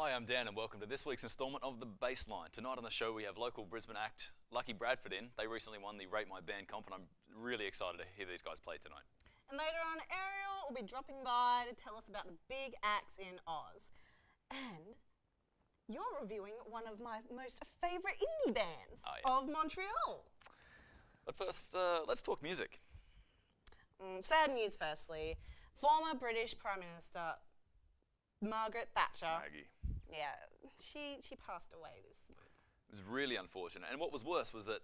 Hi, I'm Dan and welcome to this week's instalment of The Baseline. Tonight on the show we have local Brisbane act Lucky Bradford in. They recently won the Rate My Band comp and I'm really excited to hear these guys play tonight. And later on, Ariel will be dropping by to tell us about the big acts in Oz. And you're reviewing one of my most favourite indie bands of Montreal. But first, let's talk music. Sad news firstly. Former British Prime Minister Margaret Thatcher. Maggie. Yeah, she passed away this month. It was really unfortunate. And what was worse was that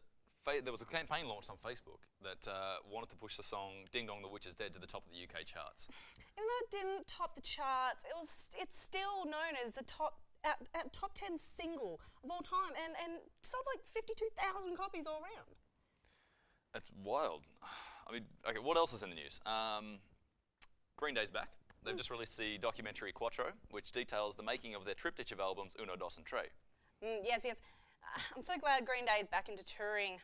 there was a campaign launched on Facebook that wanted to push the song Ding Dong the Witch is Dead to the top of the UK charts. Even though it didn't top the charts, it's still known as the top 10 single of all time and sold like 52,000 copies all around. That's wild. I mean, okay, what else is in the news? Green Day's back. They've just released the documentary Quattro, which details the making of their triptych of albums Uno, Dos and Tre. Yes. I'm so glad Green Day is back into touring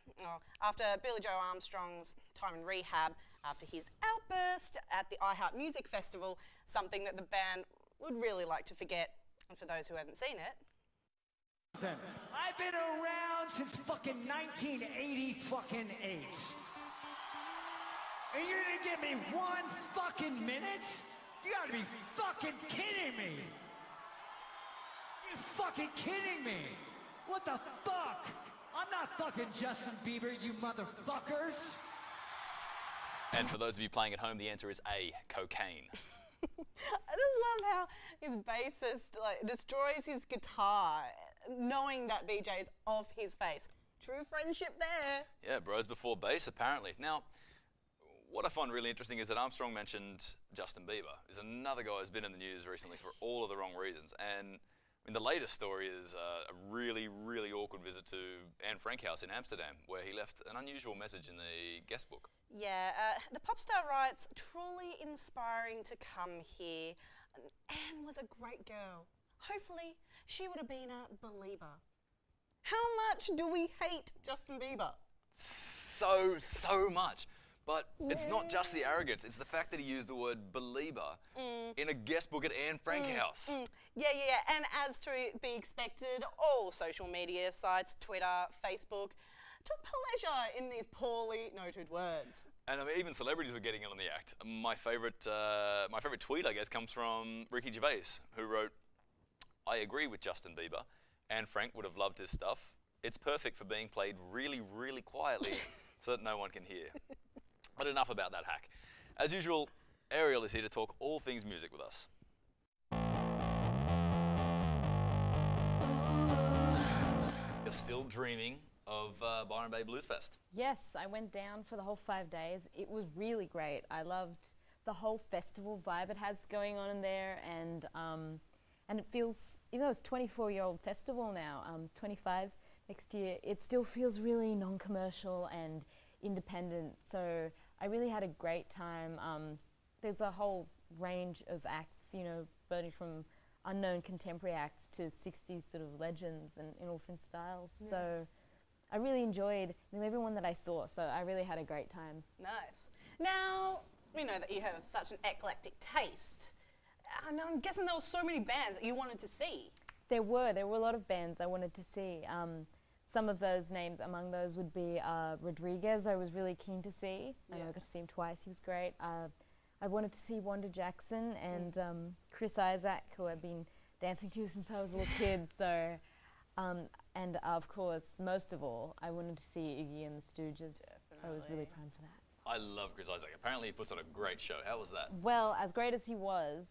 after Billy Joe Armstrong's time in rehab, after his outburst at the iHeart Music Festival, something that the band would really like to forget. And for those who haven't seen it, I've been around since fucking 1980 fucking 8. And you're gonna give me 1 fucking minute? You gotta be fucking kidding me! You fucking kidding me? What the fuck? I'm not fucking Justin Bieber, you motherfuckers! And for those of you playing at home, the answer is A, cocaine. I just love how his bassist destroys his guitar, knowing that BJ is off his face. True friendship there. Yeah, bros before bass, apparently. Now, what I find really interesting is that Armstrong mentioned Justin Bieber. Is another guy who's been in the news recently for all of the wrong reasons. And I mean, the latest story is a really, really awkward visit to Anne Frank house in Amsterdam, where he left an unusual message in the guest book. Yeah, the pop star writes, truly inspiring to come here. Anne was a great girl. Hopefully, she would have been a believer. How much do we hate Justin Bieber? So much. But it's not just the arrogance, it's the fact that he used the word believer in a guest book at Anne Frank house. Yeah. And as to be expected, all social media sites, Twitter, Facebook, took pleasure in these poorly noted words. And I mean, even celebrities were getting in on the act. My favourite tweet, I guess, comes from Ricky Gervais, who wrote, "I agree with Justin Bieber. Anne Frank would have loved his stuff. It's perfect for being played really, really quietly so that no one can hear." But enough about that hack. As usual, Ariel is here to talk all things music with us. You're still dreaming of Byron Bay Blues Fest. Yes, I went down for the whole 5 days. It was really great. I loved the whole festival vibe it has going on in there, and it feels, even though it's a 24-year-old festival now, 25 next year, it still feels really non-commercial and independent. So I really had a great time. There's a whole range of acts, you know, ranging from unknown contemporary acts to 60s sort of legends and in all different styles. Yeah. So I really enjoyed everyone that I saw, so I really had a great time. Nice. Now, we know that you have such an eclectic taste. I'm guessing there were so many bands that you wanted to see. There were a lot of bands I wanted to see. Some of those names among those would be Rodriguez, I was really keen to see. I got to see him twice, he was great. I wanted to see Wanda Jackson and Chris Isaak, who I've been dancing to since I was a little kid. So, and of course, most of all, I wanted to see Iggy and the Stooges. Definitely. So I was really primed for that. I love Chris Isaak. Apparently he puts on a great show. How was that? Well, as great as he was,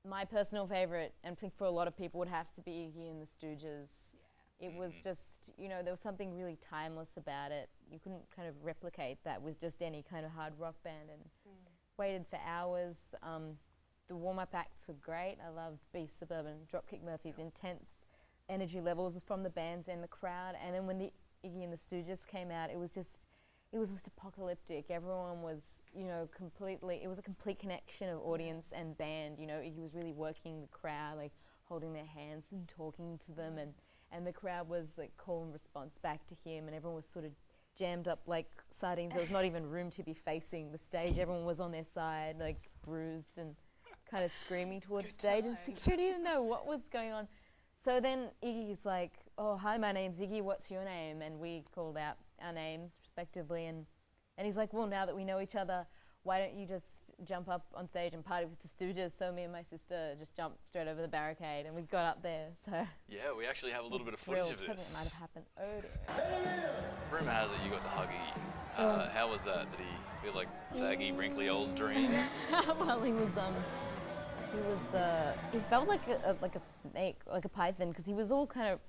my personal favourite, and I think for a lot of people, would have to be Iggy and the Stooges. It was just, you know, there was something really timeless about it. You couldn't kind of replicate that with just any kind of hard rock band, and waited for hours. The warm-up acts were great. I loved Beast Suburban, Dropkick Murphys, intense energy levels from the bands and the crowd. And then when the Iggy and the Stooges came out, it was just apocalyptic. Everyone was, you know, it was a complete connection of audience and band. You know, Iggy was really working the crowd, like holding their hands and talking to them, and the crowd was like call and response back to him, and everyone was sort of jammed up like sardines. There was not even room to be facing the stage. Everyone was on their side, like bruised and kind of screaming towards Good stage, and times. security didn't know what was going on. So then Iggy's like, "Oh, hi, my name's Iggy. What's your name?" And we called out our names respectively, and he's like, "Well, now that we know each other, why don't you just jump up on stage and party with the Stooges?" So me and my sister just jumped straight over the barricade, and we got up there. So Yeah, we actually have a little bit of footage of something this. might have happened. Oh dear. Rumour has it you got to hug Iggy. How was that? Did he feel like saggy, wrinkly old dreams? Well, he felt like a snake, like a python, because he was all kind of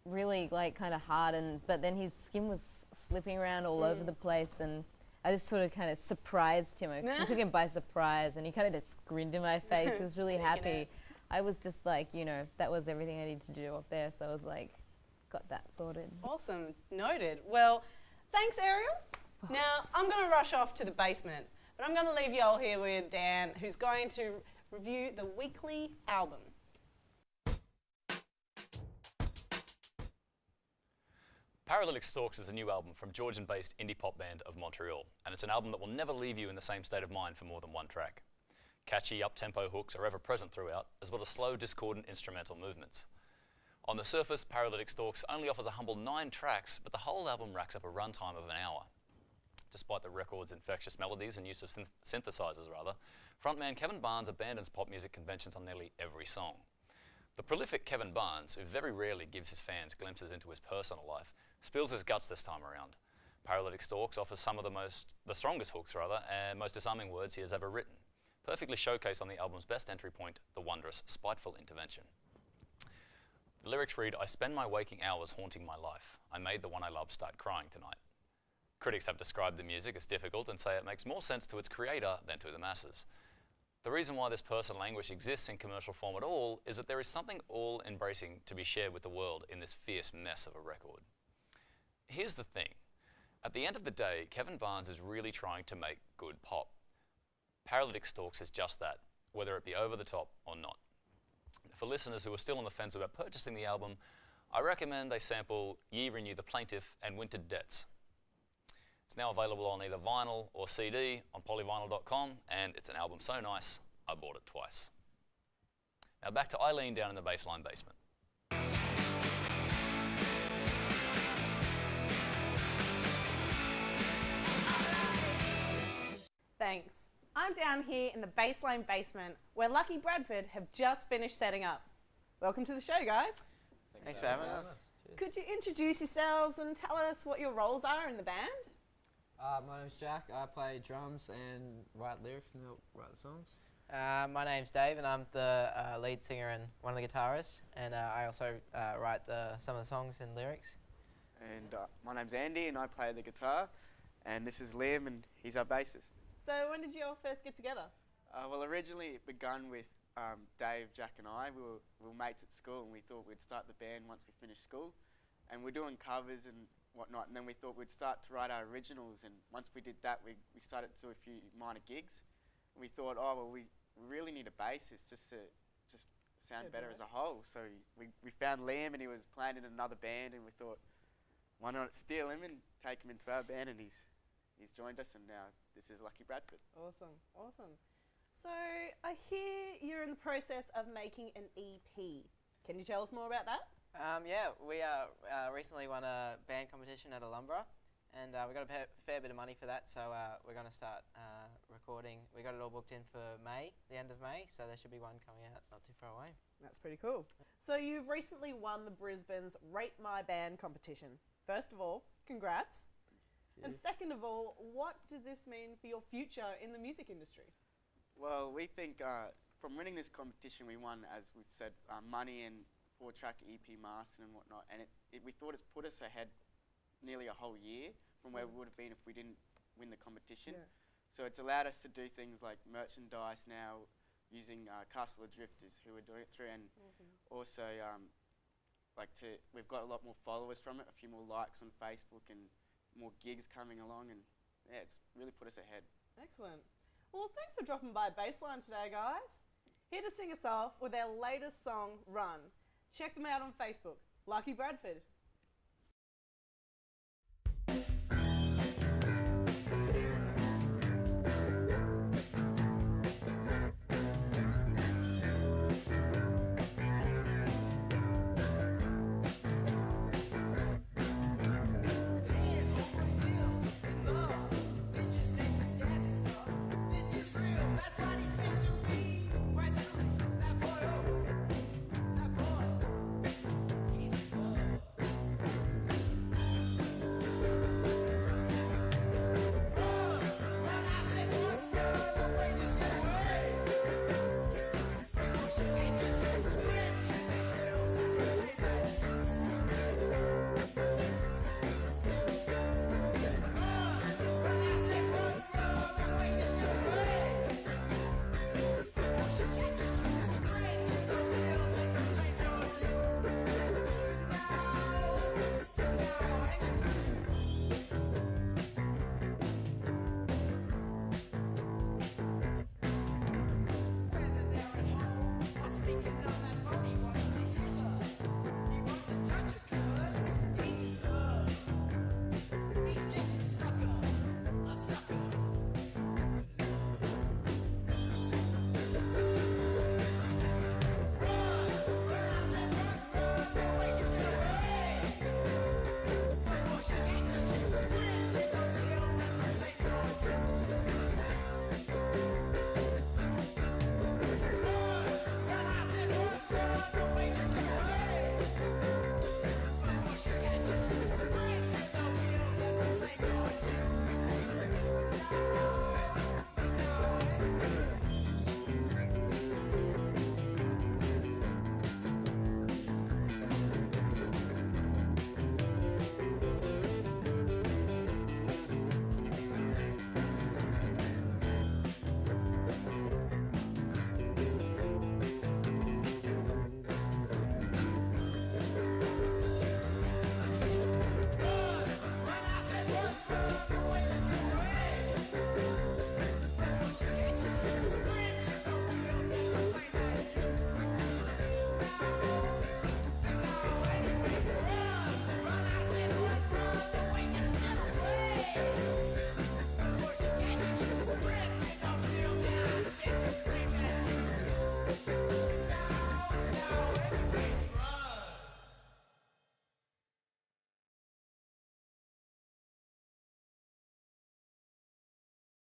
really like kind of hard, but then his skin was slipping around all over the place, and I just sort of kind of surprised him. I took him by surprise, and he kind of just grinned in my face. He was really Taking happy. it. I was just like, that was everything I needed to do up there, so I was like, got that sorted. Awesome. Noted. Well, thanks, Ariel. Now, I'm going to rush off to the basement, but I'm going to leave you all here with Dan, who's going to review the weekly album. Paralytic Storks is a new album from Georgian-based indie pop band of Montreal, and it's an album that will never leave you in the same state of mind for more than one track. Catchy, up-tempo hooks are ever present throughout, as well as slow, discordant instrumental movements. On the surface, Paralytic Storks only offers a humble 9 tracks, but the whole album racks up a runtime of an hour. Despite the record's infectious melodies and use of synthesizers, frontman Kevin Barnes abandons pop music conventions on nearly every song. The prolific Kevin Barnes, who very rarely gives his fans glimpses into his personal life, spills his guts this time around. Paralytic Storks offers some of the strongest hooks and most disarming words he has ever written, perfectly showcased on the album's best entry point, the wondrous, spiteful intervention. The lyrics read, "I spend my waking hours haunting my life. I made the one I love start crying tonight." Critics have described the music as difficult and say it makes more sense to its creator than to the masses. The reason why this personal anguish exists in commercial form at all is that there is something all-embracing to be shared with the world in this fierce mess of a record. Here's the thing. At the end of the day, Kevin Barnes is really trying to make good pop. Paralytic Storks is just that, whether it be over the top or not. For listeners who are still on the fence about purchasing the album, I recommend they sample Ye Renew the Plaintiff and Wintered Debts. It's now available on either vinyl or CD on polyvinyl.com, and it's an album so nice, I bought it twice. Now back to Eileen down in the baseline basement. Thanks. I'm down here in the baseline basement where Lucky Bradford have just finished setting up. Welcome to the show, guys. Thanks for having us. Could you introduce yourselves and tell us what your roles are in the band? My name's Jack. I play drums and write lyrics and help write the songs. My name's Dave, and I'm the lead singer and one of the guitarists, and I also write some of the songs and lyrics. And my name's Andy, and I play the guitar. And this is Liam, and he's our bassist. So when did you all first get together? Well, originally it begun with Dave, Jack, and I. We were mates at school, and we thought we'd start the band once we finished school. And we're doing covers and whatnot, and then we thought we'd start to write our originals. And once we did that, we started to do a few minor gigs. And we thought, oh well, we really need a bassist just to sound better as a whole. So we found Liam, and he was playing in another band, and we thought, why not steal him and take him into our band? And he's joined us, and now this is Lucky Bradford. Awesome, awesome. So I hear you're in the process of making an EP. Can you tell us more about that? Yeah, we recently won a band competition at Alumbra, and we got a fair bit of money for that, so we're going to start recording. We got it all booked in for May, the end of May, so there should be one coming out not too far away. That's pretty cool. So you've recently won the Brisbane's Rate My Band competition. First of all, congrats. And second of all, what does this mean for your future in the music industry? Well, we think from winning this competition, we won, as we've said, money and 4-track EP master and whatnot, and we thought it's put us ahead nearly a whole year from where we would have been if we didn't win the competition. Yeah. So it's allowed us to do things like merchandise now, using Castle of Drifters, who we're doing it through, and also we've got a lot more followers from it, a few more likes on Facebook, and more gigs coming along, and yeah, it's really put us ahead. Excellent. Well, thanks for dropping by Baseline today, guys. Here to sing us off with our latest song, Run. Check them out on Facebook. Lucky Bradford.